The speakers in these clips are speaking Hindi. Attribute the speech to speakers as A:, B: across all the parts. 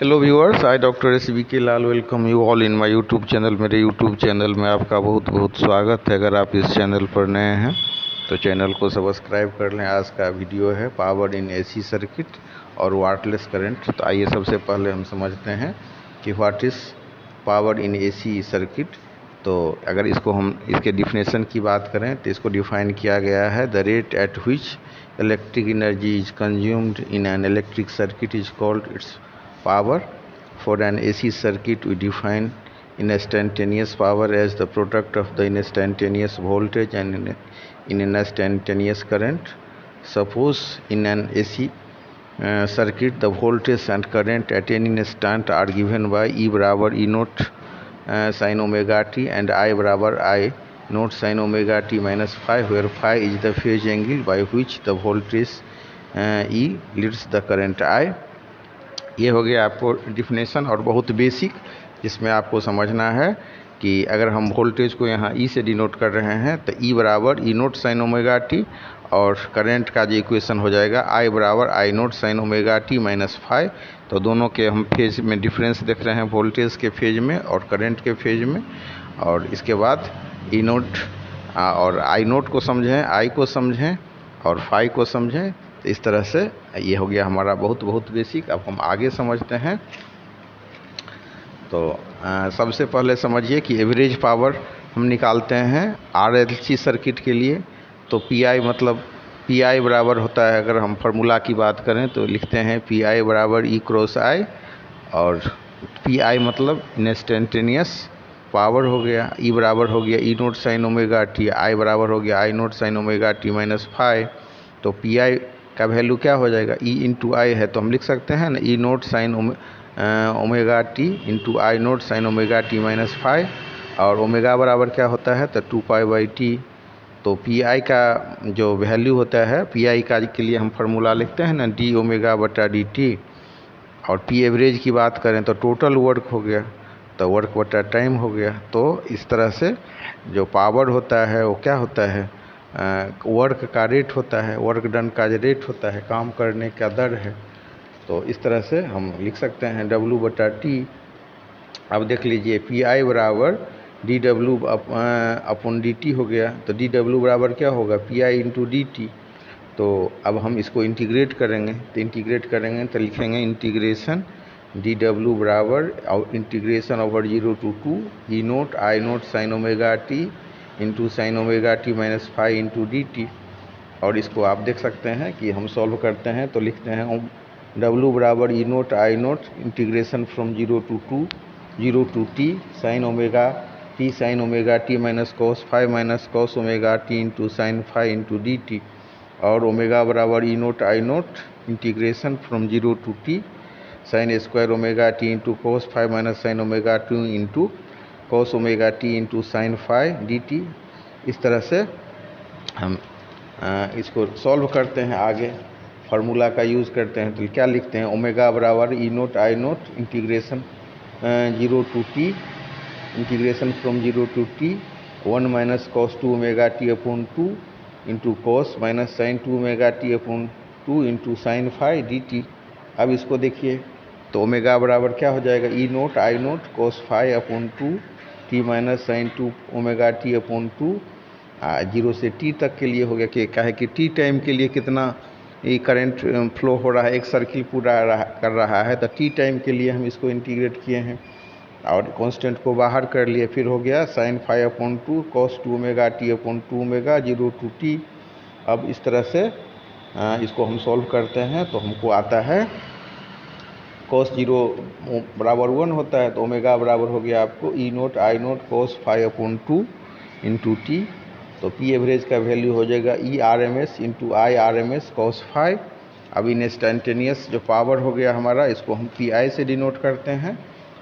A: Hello viewers, I doctor S V K Lal welcome you all in my YouTube channel. मेरे यूट्यूब चैनल में आपका बहुत बहुत स्वागत है। अगर आप इस चैनल पर नए हैं तो चैनल को सब्सक्राइब कर लें। आज का वीडियो है पावर इन एसी सर्किट और वाटलेस करंट। तो आइए सबसे पहले हम समझते हैं कि what is power in AC circuit. तो अगर इसको हम इसके डिफिनेशन की बात करें तो इसको डिफाइन किया गया है, the rate at which electric energy is consumed in an electric circuit is called its power. For an AC circuit, we define instantaneous power as the product of the instantaneous voltage and in instantaneous current. Suppose in an AC circuit, the voltage and current at any instant are given by E बराबर E note sin omega t and I बराबर I note sin omega t minus phi, where phi is the phase angle by which the voltage E leads the current I. ये हो गया आपको डिफिनेशन और बहुत बेसिक, जिसमें आपको समझना है कि अगर हम वोल्टेज को यहाँ ई से डिनोट कर रहे हैं तो ई बराबर E nought sine omega t, और करंट का जो इक्वेशन हो जाएगा आई बराबर I nought sine omega t minus five. तो दोनों के हम फेज में डिफरेंस देख रहे हैं, वोल्टेज के फेज में और करंट के फेज में। और इसके बाद ई नोट और आई नोट को समझें, आई को समझें और फाइव को समझें। तो इस तरह से ये हो गया हमारा बहुत बेसिक। अब हम आगे समझते हैं। तो सबसे पहले समझिए कि एवरेज पावर हम निकालते हैं आरएलसी सर्किट के लिए। तो पीआई मतलब पीआई बराबर होता है, अगर हम फार्मूला की बात करें तो लिखते हैं पीआई बराबर ई क्रॉस आई, और पीआई मतलब इंस्टेंटेनियस पावर हो गया। ई बराबर हो गया E nought sine omega t, I बराबर हो गया I nought sine omega t minus five. तो पीआई का वैल्यू क्या हो जाएगा, ई इंटू आई है तो हम लिख सकते हैं ना E nought sine omega t into I nought sine omega t minus five, और ओमेगा बराबर क्या होता है तो 2π/t। तो पी आई का जो वैल्यू होता है, पी आई का के लिए हम फार्मूला लिखते हैं ना डी ओमेगा बटा डी टी। और पी एवरेज की बात करें तो टोटल वर्क हो गया, तो वर्क बटा टाइम हो गया। तो इस तरह से जो पावर होता है वो क्या होता है, वर्क का रेट होता है, वर्क डन का रेट होता है, काम करने का दर है। तो इस तरह से हम लिख सकते हैं W बटा टी। अब देख लीजिए पी आई बराबर D W upon D T हो गया। तो डी डब्ल्यू बराबर क्या होगा, P I into D T. तो अब हम इसको इंटीग्रेट करेंगे, तो इंटीग्रेट करेंगे तो लिखेंगे इंटीग्रेशन डी डब्ल्यू बराबर integration over 0 to 2 E nought I nought sine omega t into sign omega t minus five into D T. और इसको आप देख सकते हैं कि हम सॉल्व करते हैं तो लिखते हैं W बराबर E nought I nought integration from 0 to t sine omega t minus cos five minus cos omega t into sine five into D T. और ओमेगा बराबर E nought I nought integration from 0 to t sine square omega t into cos five minus sine omega two into cos omega t into sine five D T. इस तरह से हम इसको सॉल्व करते हैं, आगे फार्मूला का यूज़ करते हैं। तो क्या लिखते हैं, ओमेगा बराबर E nought I nought integration 0 to t integration from 0 to t 1 minus cos 2 omega t upon 2 into cos minus sine 2 omega t upon 2 into sine five D T. अब इसको देखिए तो ओमेगा बराबर क्या हो जाएगा, E nought I nought cos five upon 2 T minus sine 2 omega t upon 2 0 से t तक के लिए हो गया। कि क्या है कि t टाइम के लिए कितना ये करंट फ्लो हो रहा है, एक सर्किल पूरा कर रहा है, तो t टाइम के लिए हम इसको इंटीग्रेट किए हैं और कांस्टेंट को बाहर कर लिए। फिर हो गया sine five upon 2 cos 2 omega t upon 2 omega 0 to t। अब इस तरह से इसको हम सॉल्व करते हैं तो हमको आता है कॉस 0 बराबर 1 होता है, तो ओमेगा बराबर हो गया आपको E nought I nought cos five upon 2 into T. तो पी एवरेज का वैल्यू हो जाएगा E R M S into I R M S cos five. अब इंस्टेंटेनियस जो पावर हो गया हमारा, इसको हम पी आई से डिनोट करते हैं,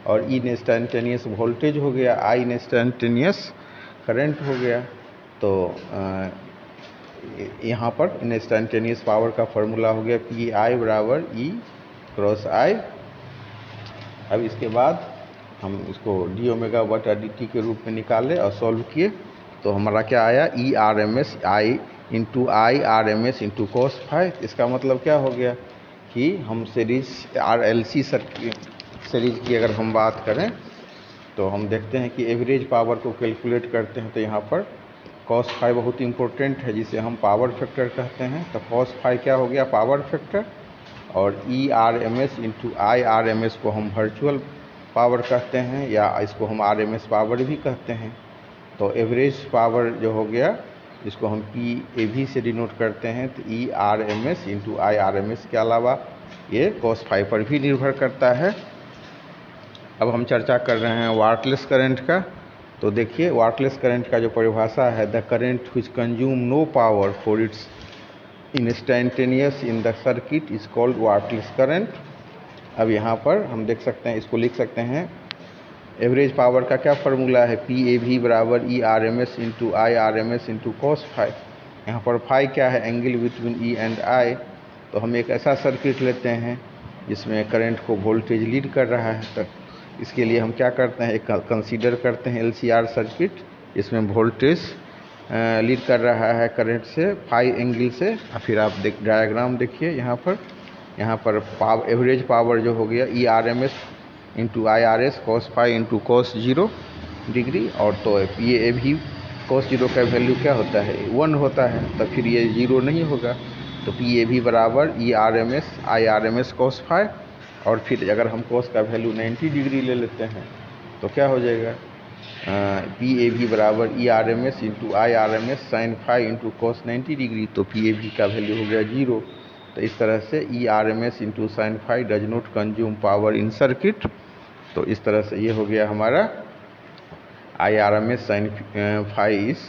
A: और ई इंस्टेंटेनियस वोल्टेज हो गया, आई इंस्टेंटेनियस करंट हो गया। तो यहाँ पर इंस्टेंटेनियस पावर का फॉर्मूला हो गया पी आई बराबर ई क्रॉस आई। अब इसके बाद हम इसको डी ओमेगा बटा डी टी के रूप में निकाले और सॉल्व किए तो हमारा क्या आया, E R M S I into I R M S into cos five. इसका मतलब क्या हो गया कि हम series R L C series की अगर हम बात करें तो हम देखते हैं कि एवरेज पावर को कैलकुलेट करते हैं तो यहाँ पर cos फाई बहुत इंपॉर्टेंट है, जिसे हम पावर फैक्टर कहते हैं। तो cos फाई क्या हो गया, पावर फैक्टर, और ERMS इंटू IRMS को हम वर्चुअल पावर कहते हैं, या इसको हम RMS पावर भी कहते हैं। तो एवरेज पावर जो हो गया इसको हम PAV से डिनोट करते हैं। तो ERMS इंटू IRMS के अलावा ये cos फाई पर भी निर्भर करता है। अब हम चर्चा कर रहे हैं वाटलेस करंट का। तो देखिए वाटलेस करंट का जो परिभाषा है, the current which consume no power for its instantaneous in the circuit is called wattless current. अब यहाँ पर हम देख सकते हैं, इसको लिख सकते हैं, एवरेज पावर का क्या फार्मूला है, PAV बराबर ERMS into IRMS into cos phi. यहाँ पर फाई क्या है, angle between E and I। तो हम एक ऐसा सर्किट लेते हैं जिसमें करंट को वोल्टेज लीड कर रहा है। तो इसके लिए हम क्या करते हैं, एक कंसीडर करते हैं LCR सर्किट, इसमें वोल्टेज लीड कर रहा है करंट से फाई एंगल से। फिर आप डायग्राम देखिए यहाँ पर एवरेज पावर जो हो गया ERMS into IRS cos phi into cos 0 degree, और तो PAV cos 0 का वैल्यू क्या होता है, 1 होता है। तो फिर ये 0 नहीं होगा। तो PAV बराबर ERMS IRMS cos फाई, और फिर अगर हम cos का वैल्यू 90 डिग्री ले लेते हैं तो क्या हो जाएगा, PAV बराबर ERMS into IRMS sine phi into cos 90 degree. तो PAV का वैल्यू हो गया 0। तो इस तरह से ERMS into sine phi does not consume power in circuit. तो इस तरह से ये हो गया हमारा IRMS साइन फाई इस